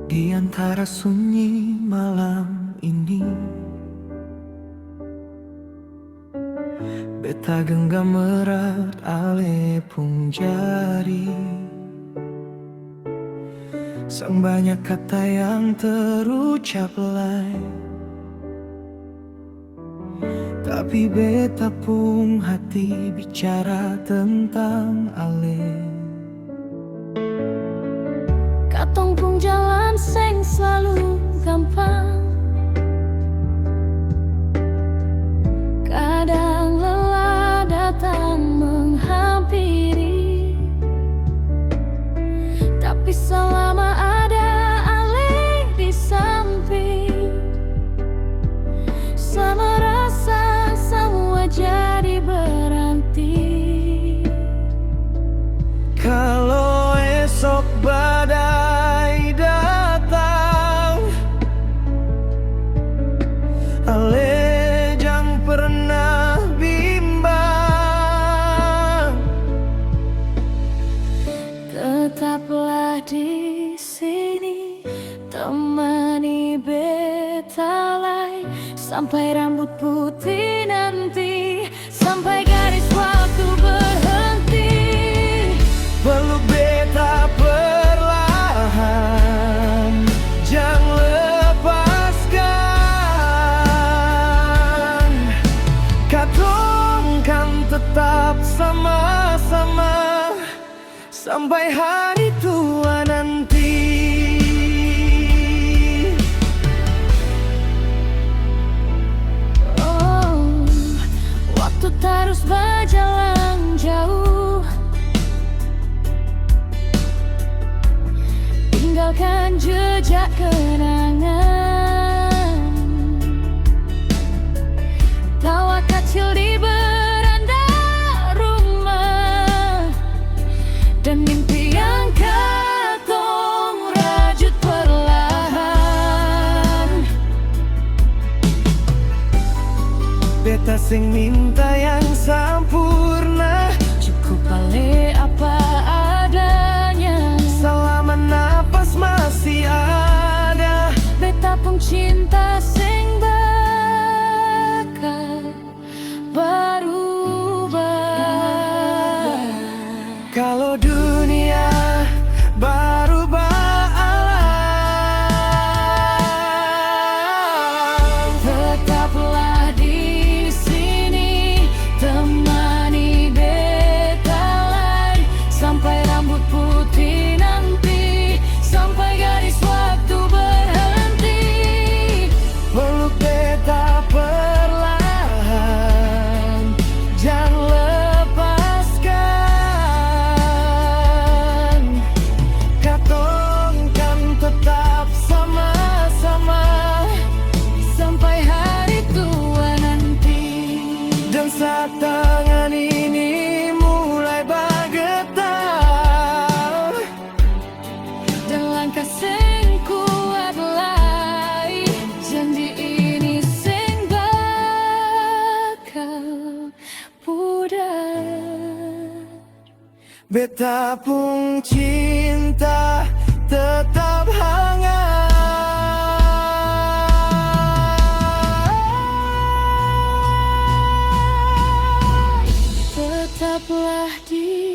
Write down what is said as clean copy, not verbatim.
Di antara sunyi malam ini, beta genggam erat ale pung jari. Sang banyak kata yang terucap lay, tapi beta pung hati bicara tentang ale. Katong pung jalan seng selalu gampang, kadang lelah datang menghampiri, tapi selama ada ale di samping, sama rasa semua jadi berhenti. Kalau esok badai datang, ale jangan pernah bimbang. Tetaplah di sini, temani beta lay sampai rambut putih nanti, sampai garis waktu berhenti. Peluk beta perlahan, jangan lepaskan. Katong kan tetap sama-sama sampai hari tua nanti. Oh, waktu terus berjalan jauh, tinggalkan jejak kenangan, tawa kecil di beranda rumah, dan mimpi yang katong rajut perlahan. Beta sing minta yang sempurna, Cukup ale apa adanya, selama napas masih ada. beta pun cinta sing bakal berubah. Kalau dunia berubah alam, Tetaplah di sini, temani beta lay sampai rambut putih nanti, sampai garis waktu berhenti. peluk beta perlahan, jangan lepaskan. Katong kan tetap sama-sama Sampai hari tua nanti, dan saat tangan ini mulai bergetar, dan langkah sing kuat lay, janji ini sing bakal pudar. beta pun cinta tetap hangat. Tetaplah di